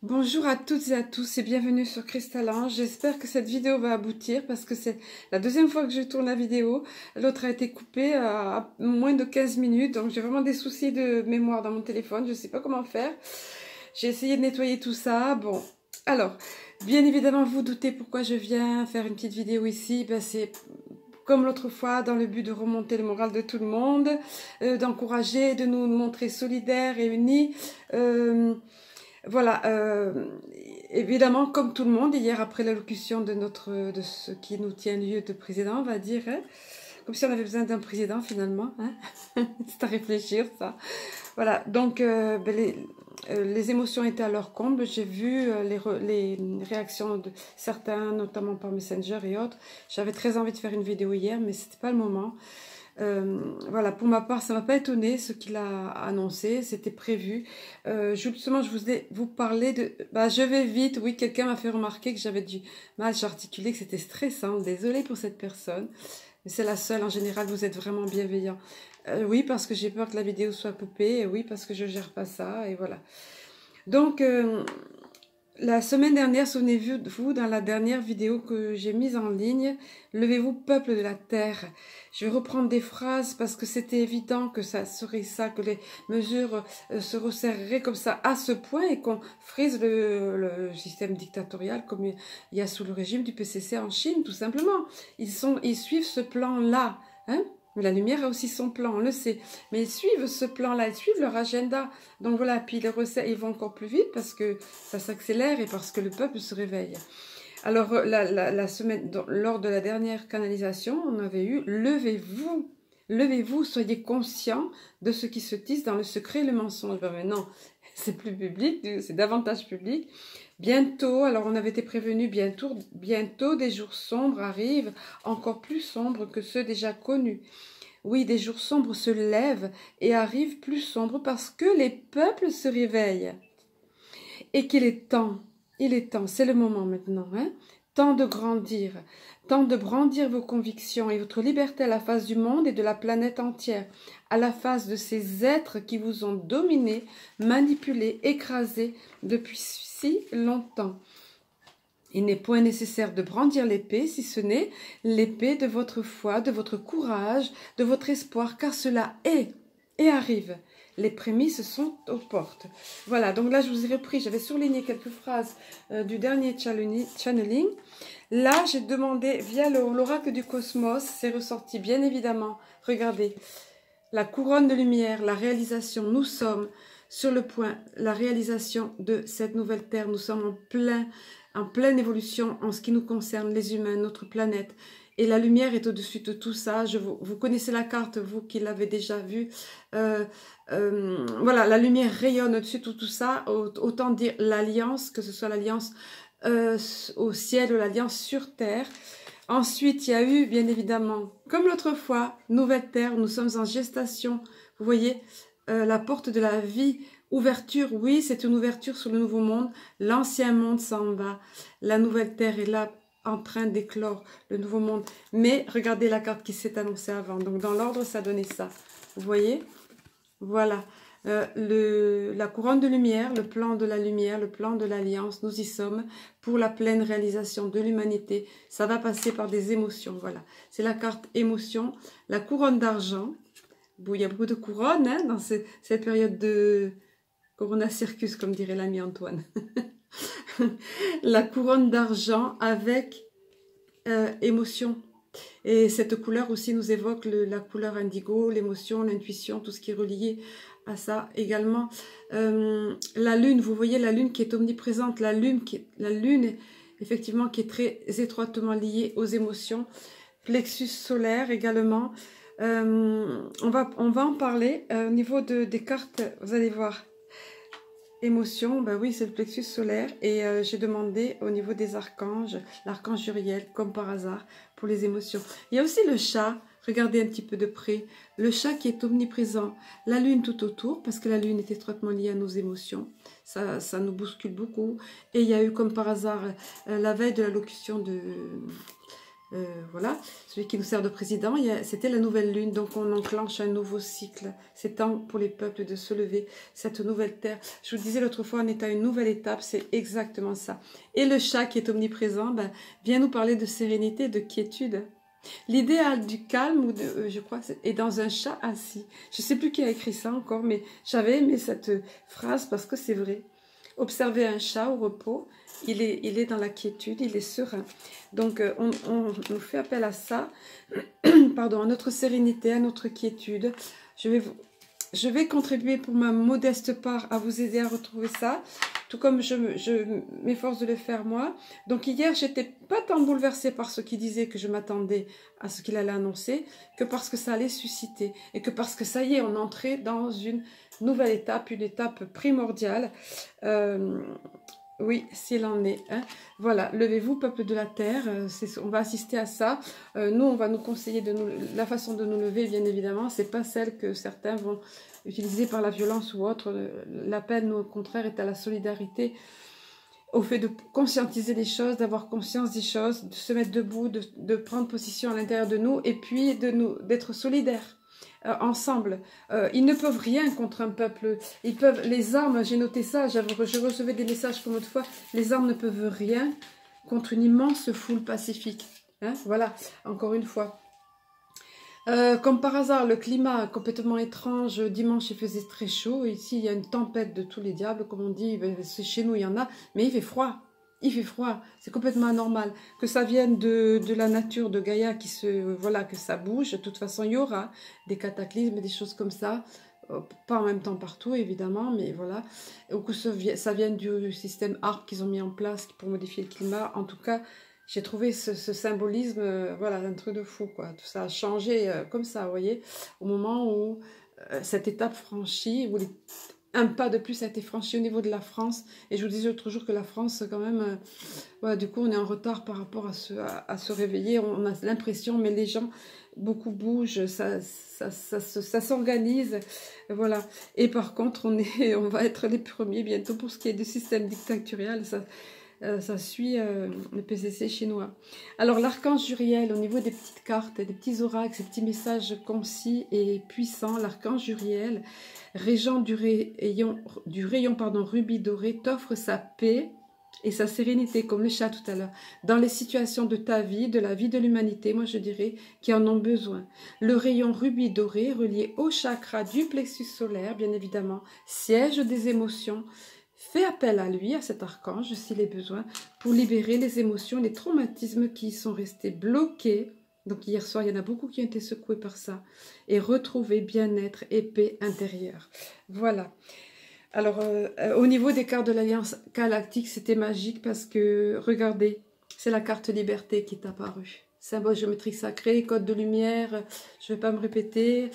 Bonjour à toutes et à tous et bienvenue sur Cristal-Ange. J'espère que cette vidéo va aboutir parce que c'est la deuxième fois que je tourne la vidéo. L'autre a été coupée à moins de 15 minutes, donc j'ai vraiment des soucis de mémoire dans mon téléphone. Je ne sais pas comment faire. J'ai essayé de nettoyer tout ça. Bon, alors, bien évidemment, vous doutez pourquoi je viens faire une petite vidéo ici. Ben, c'est comme l'autre fois, dans le but de remonter le moral de tout le monde, d'encourager, de nous montrer solidaires et unis. Voilà, évidemment, comme tout le monde, hier après l'allocution de ce qui nous tient lieu de président, on va dire, hein, comme si on avait besoin d'un président finalement, hein. C'est à réfléchir ça. Voilà, donc les émotions étaient à leur comble. J'ai vu les réactions de certains, notamment par Messenger et autres. J'avais très envie de faire une vidéo hier, mais c'était pas le moment. Voilà, pour ma part, ça m'a pas étonné ce qu'il a annoncé, c'était prévu. Justement, je voulais vous parler de... je vais vite, oui, quelqu'un m'a fait remarquer que j'avais du mal, j'articulais, que c'était stressant. Désolée pour cette personne, mais c'est la seule. En général, vous êtes vraiment bienveillant. Oui, parce que j'ai peur que la vidéo soit coupée, et oui, parce que je gère pas ça, et voilà. Donc... la semaine dernière, souvenez-vous, dans la dernière vidéo que j'ai mise en ligne, levez-vous peuple de la terre. Je vais reprendre des phrases parce que c'était évident que ça serait ça, que les mesures se resserreraient comme ça à ce point et qu'on frise le système dictatorial comme il y a sous le régime du PCC en Chine, tout simplement. Ils suivent ce plan-là, hein. Mais la lumière a aussi son plan, on le sait. Mais ils suivent ce plan-là, ils suivent leur agenda. Donc voilà, puis les recettes, ils vont encore plus vite parce que ça s'accélère et parce que le peuple se réveille. Alors, la semaine, lors de la dernière canalisation, on avait eu « Levez-vous ». Levez-vous, soyez conscients de ce qui se tisse dans le secret et le mensonge. Ben maintenant, c'est plus public, c'est davantage public. Bientôt, alors on avait été prévenus, bientôt des jours sombres arrivent, encore plus sombres que ceux déjà connus. Oui, des jours sombres se lèvent et arrivent plus sombres parce que les peuples se réveillent. Et qu'il est temps, c'est le moment maintenant, hein? Temps de grandir, temps de brandir vos convictions et votre liberté à la face du monde et de la planète entière, à la face de ces êtres qui vous ont dominé, manipulé, écrasé depuis si longtemps. Il n'est point nécessaire de brandir l'épée, si ce n'est l'épée de votre foi, de votre courage, de votre espoir, car cela est et arrive. Les prémices sont aux portes. Voilà, donc là je vous ai repris, j'avais surligné quelques phrases du dernier channeling. Là j'ai demandé via l'oracle du cosmos, c'est ressorti bien évidemment, regardez, la couronne de lumière, la réalisation, nous sommes sur le point, la réalisation de cette nouvelle terre, nous sommes en pleine évolution en ce qui nous concerne, les humains, notre planète. Et la lumière est au-dessus de tout ça. Vous connaissez la carte, vous qui l'avez déjà vue. Voilà, la lumière rayonne au-dessus de tout ça. Autant dire l'alliance, que ce soit l'alliance au ciel ou l'alliance sur terre. Ensuite, il y a eu, bien évidemment, comme l'autre fois, nouvelle terre. Nous sommes en gestation. Vous voyez, la porte de la vie. Ouverture, oui, c'est une ouverture sur le nouveau monde. L'ancien monde s'en va. La nouvelle terre est là, en train d'éclore le nouveau monde. Mais regardez la carte qui s'est annoncée avant. Donc dans l'ordre, ça donnait ça. Vous voyez? Voilà. La couronne de lumière, le plan de la lumière, le plan de l'alliance, nous y sommes pour la pleine réalisation de l'humanité. Ça va passer par des émotions. Voilà. C'est la carte émotion. La couronne d'argent. Bon, il y a beaucoup de couronnes hein, dans cette période de Corona Circus, comme dirait l'ami Antoine. La couronne d'argent avec émotion. Et cette couleur aussi nous évoque la couleur indigo, l'émotion, l'intuition, tout ce qui est relié à ça également. La lune, vous voyez la lune qui est omniprésente, la lune effectivement qui est très étroitement liée aux émotions. Plexus solaire également. On va en parler au niveau des cartes, vous allez voir. Émotion, ben oui, c'est le plexus solaire et j'ai demandé au niveau des archanges, l'archange Uriel, comme par hasard, pour les émotions. Il y a aussi le chat, regardez un petit peu de près, le chat qui est omniprésent, la lune tout autour, parce que la lune est étroitement liée à nos émotions, ça nous bouscule beaucoup. Et il y a eu comme par hasard, la veille de l'allocution voilà, celui qui nous sert de président, c'était la nouvelle lune, donc on enclenche un nouveau cycle. C'est temps pour les peuples de se lever, cette nouvelle terre. Je vous disais l'autre fois, on est à une nouvelle étape, c'est exactement ça. Et le chat qui est omniprésent, ben, vient nous parler de sérénité, de quiétude. L'idéal du calme, ou de, je crois, est dans un chat assis. Je ne sais plus qui a écrit ça encore, mais j'avais aimé cette phrase parce que c'est vrai. Observer un chat au repos, il est dans la quiétude, il est serein. Donc, on nous fait appel à ça, pardon, à notre sérénité, à notre quiétude. Je vais contribuer pour ma modeste part à vous aider à retrouver ça, tout comme je m'efforce de le faire moi. Donc hier, j'étais pas tant bouleversée par ce qu'il disait que je m'attendais à ce qu'il allait annoncer, que parce que ça allait susciter, et que parce que ça y est, on entrait dans une nouvelle étape, une étape primordiale. Oui, s'il en est. Hein. Voilà, levez-vous, peuple de la terre. On va assister à ça. Nous, on va nous conseiller la façon de nous lever, bien évidemment. C'est pas celle que certains vont utiliser par la violence ou autre. L'appel, au contraire, est à la solidarité, au fait de conscientiser les choses, d'avoir conscience des choses, de se mettre debout, de prendre position à l'intérieur de nous, et puis d'être solidaires. Ensemble. Ils ne peuvent rien contre un peuple. Les armes, j'ai noté ça, je recevais des messages comme autrefois, les armes ne peuvent rien contre une immense foule pacifique. Hein, voilà, encore une fois. Comme par hasard, le climat complètement étrange. Dimanche, il faisait très chaud. Ici, il y a une tempête de tous les diables, comme on dit. Chez nous, il y en a, mais il fait froid. Il fait froid, c'est complètement anormal. Que ça vienne de la nature de Gaïa, voilà, que ça bouge. De toute façon, il y aura des cataclysmes, des choses comme ça. Pas en même temps partout, évidemment, mais voilà. Ou que ça vienne du système ARP qu'ils ont mis en place pour modifier le climat. En tout cas, j'ai trouvé ce symbolisme, voilà, un truc de fou, quoi. Tout ça a changé comme ça, vous voyez, au moment où cette étape franchie, où un pas de plus a été franchi au niveau de la France. Et je vous disais l'autre jour que la France, quand même, voilà, du coup, on est en retard par rapport à se réveiller. On a l'impression, mais les gens, beaucoup bougent, ça s'organise. Voilà. Et par contre, on va être les premiers bientôt pour ce qui est du système dictatorial. Ça suit le PCC chinois. Alors, l'archange Uriel, au niveau des petites cartes, des petits oracles, ces petits messages concis et puissants, l'archange Uriel, régent du rayon rubis doré, t'offre sa paix et sa sérénité, comme le chat tout à l'heure, dans les situations de ta vie, de la vie de l'humanité, moi je dirais, qui en ont besoin. Le rayon rubis doré, relié au chakra du plexus solaire, bien évidemment, siège des émotions. Fais appel à lui, à cet archange, s'il est besoin, pour libérer les émotions, les traumatismes qui sont restés bloqués. Donc hier soir, il y en a beaucoup qui ont été secoués par ça. Et retrouver bien-être et paix intérieure. Voilà. Alors, au niveau des cartes de l'Alliance Galactique, c'était magique parce que, regardez, c'est la carte liberté qui est apparue. Symbole géométrique sacré, code de lumière, je ne vais pas me répéter.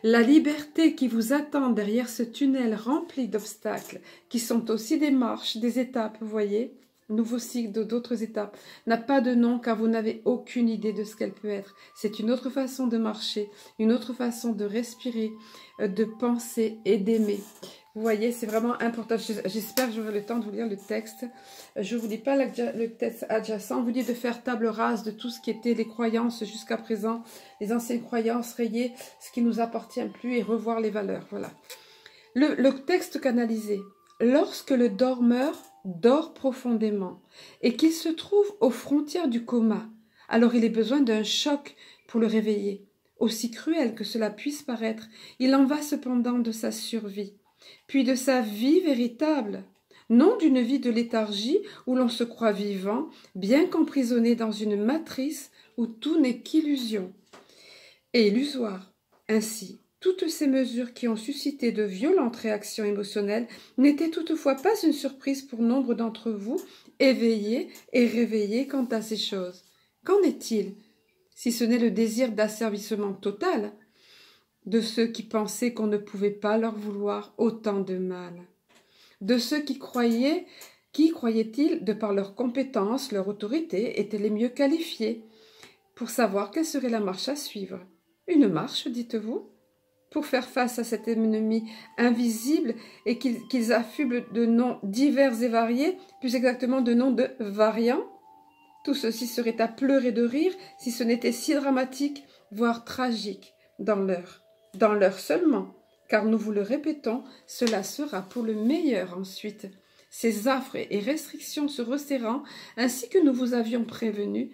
La liberté qui vous attend derrière ce tunnel rempli d'obstacles, qui sont aussi des marches, des étapes, vous voyez, nouveau cycle d'autres étapes, n'a pas de nom car vous n'avez aucune idée de ce qu'elle peut être. C'est une autre façon de marcher, une autre façon de respirer, de penser et d'aimer. Vous voyez, c'est vraiment important. J'espère que j'aurai le temps de vous lire le texte. Je ne vous dis pas le texte adjacent. On vous dit de faire table rase de tout ce qui était les croyances jusqu'à présent, les anciennes croyances, rayer ce qui ne nous appartient plus et revoir les valeurs. Voilà. Le texte canalisé. Lorsque le dormeur dort profondément et qu'il se trouve aux frontières du coma, alors il a besoin d'un choc pour le réveiller. Aussi cruel que cela puisse paraître, il en va cependant de sa survie, puis de sa vie véritable, non d'une vie de léthargie où l'on se croit vivant, bien qu'emprisonné dans une matrice où tout n'est qu'illusion et illusoire. Ainsi, toutes ces mesures qui ont suscité de violentes réactions émotionnelles n'étaient toutefois pas une surprise pour nombre d'entre vous, éveillés et réveillés quant à ces choses. Qu'en est-il, si ce n'est le désir d'asservissement total de ceux qui pensaient qu'on ne pouvait pas leur vouloir autant de mal? De ceux qui croyaient-ils, de par leurs compétences, leur autorité, étaient les mieux qualifiés pour savoir quelle serait la marche à suivre? Une marche, dites-vous? Pour faire face à cet ennemi invisible et qu'ils affublent de noms divers et variés, plus exactement de noms de variants? Tout ceci serait à pleurer de rire si ce n'était si dramatique, voire tragique, dans l'heure seulement, car nous vous le répétons, cela sera pour le meilleur ensuite. Ces affres et restrictions se resserrant, ainsi que nous vous avions prévenu,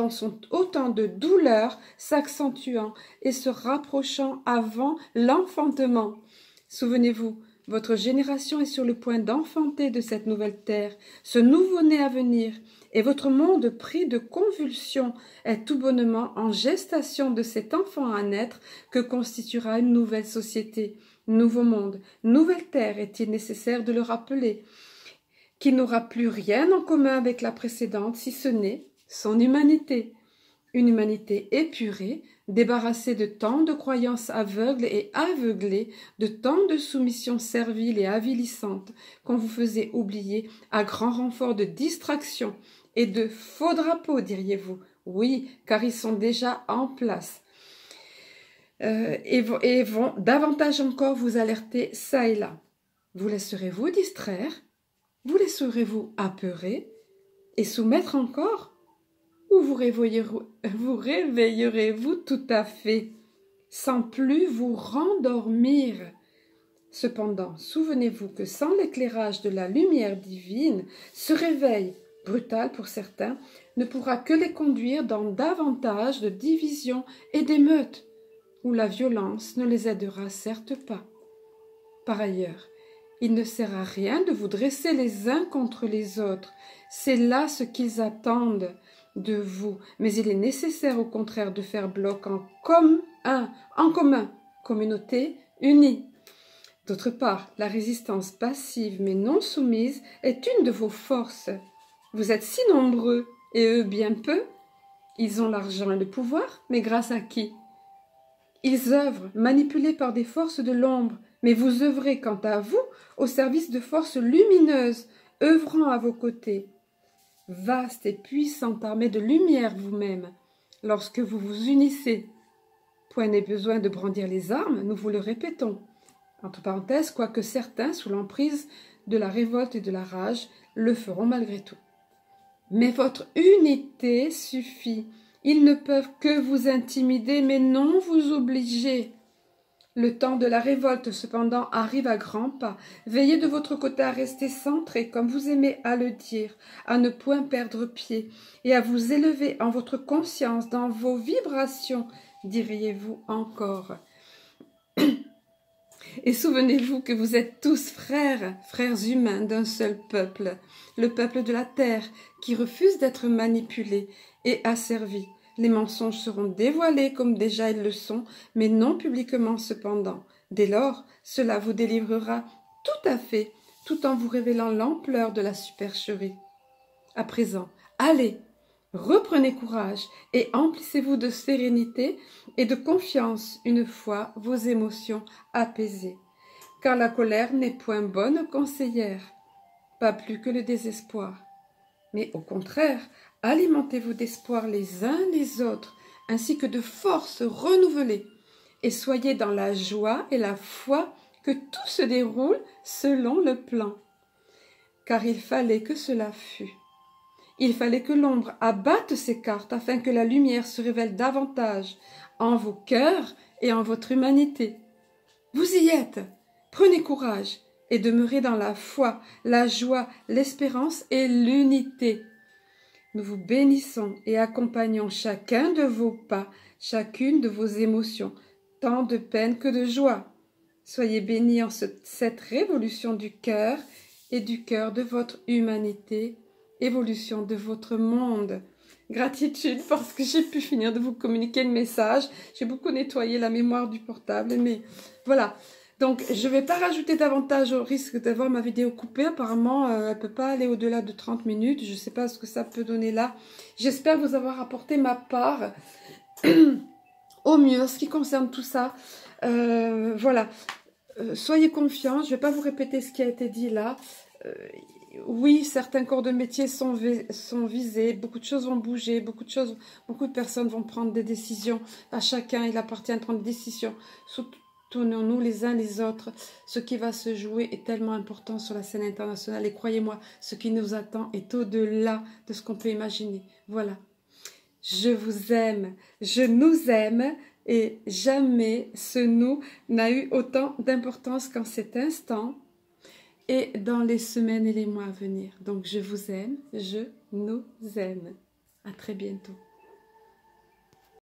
sont autant de douleurs s'accentuant et se rapprochant avant l'enfantement. Souvenez-vous, votre génération est sur le point d'enfanter de cette nouvelle terre, ce nouveau-né à venir, et votre monde pris de convulsions est tout bonnement en gestation de cet enfant à naître que constituera une nouvelle société, nouveau monde, nouvelle terre, est-il nécessaire de le rappeler, qui n'aura plus rien en commun avec la précédente, si ce n'est son humanité. Une humanité épurée, débarrassée de tant de croyances aveugles et aveuglées, de tant de soumissions serviles et avilissantes qu'on vous faisait oublier à grand renfort de distractions et de faux drapeaux, diriez-vous. Oui, car ils sont déjà en place. Et vont davantage encore vous alerter ça et là. Vous laisserez-vous distraire? Vous laisserez-vous apeurer et soumettre encore? Ou vous réveillerez-vous tout à fait, sans plus vous rendormir? Cependant, souvenez-vous que sans l'éclairage de la lumière divine, ce réveil, brutal pour certains, ne pourra que les conduire dans davantage de divisions et d'émeutes, où la violence ne les aidera certes pas. Par ailleurs, il ne sert à rien de vous dresser les uns contre les autres, c'est là ce qu'ils attendent de vous, mais il est nécessaire au contraire de faire bloc en commun, communauté unie. D'autre part, la résistance passive mais non soumise est une de vos forces. Vous êtes si nombreux, et eux bien peu. Ils ont l'argent et le pouvoir, mais grâce à qui? Ils œuvrent, manipulés par des forces de l'ombre, mais vous œuvrez, quant à vous, au service de forces lumineuses, œuvrant à vos côtés. Vaste et puissante armée de lumière vous-même, lorsque vous vous unissez. Point n'est besoin de brandir les armes, nous vous le répétons. Entre parenthèses, quoique certains, sous l'emprise de la révolte et de la rage, le feront malgré tout. Mais votre unité suffit. Ils ne peuvent que vous intimider, mais non vous obliger. Le temps de la révolte, cependant, arrive à grands pas. Veillez de votre côté à rester centré, comme vous aimez à le dire, à ne point perdre pied, et à vous élever en votre conscience, dans vos vibrations, diriez-vous encore. Et souvenez-vous que vous êtes tous frères humains d'un seul peuple, le peuple de la terre, qui refuse d'être manipulé et asservi. Les mensonges seront dévoilés comme déjà ils le sont, mais non publiquement cependant. Dès lors, cela vous délivrera tout à fait, tout en vous révélant l'ampleur de la supercherie. À présent, allez, reprenez courage et emplissez-vous de sérénité et de confiance une fois vos émotions apaisées. Car la colère n'est point bonne conseillère, pas plus que le désespoir. Mais au contraire, alimentez-vous d'espoir les uns les autres, ainsi que de forces renouvelées, et soyez dans la joie et la foi que tout se déroule selon le plan. Car il fallait que cela fût. Il fallait que l'ombre abatte ses cartes afin que la lumière se révèle davantage en vos cœurs et en votre humanité. Vous y êtes, prenez courage et demeurez dans la foi, la joie, l'espérance et l'unité. Nous vous bénissons et accompagnons chacun de vos pas, chacune de vos émotions, tant de peine que de joie. Soyez bénis en cette révolution du cœur et du cœur de votre humanité, évolution de votre monde. Gratitude parce que j'ai pu finir de vous communiquer le message. J'ai beaucoup nettoyé la mémoire du portable, mais voilà. Donc, je ne vais pas rajouter davantage au risque d'avoir ma vidéo coupée. Apparemment, elle ne peut pas aller au-delà de 30 minutes. Je ne sais pas ce que ça peut donner là. J'espère vous avoir apporté ma part au mieux en ce qui concerne tout ça. Voilà. Soyez confiants. Je ne vais pas vous répéter ce qui a été dit là. Oui, certains corps de métier sont visés. Beaucoup de choses vont bouger. Beaucoup de personnes vont prendre des décisions. À chacun, il appartient de prendre des décisions. Tournons-nous les uns les autres. Ce qui va se jouer est tellement important sur la scène internationale. Et croyez-moi, ce qui nous attend est au-delà de ce qu'on peut imaginer. Voilà. Je vous aime, je nous aime. Et jamais ce nous n'a eu autant d'importance qu'en cet instant et dans les semaines et les mois à venir. Donc je vous aime, je nous aime. À très bientôt.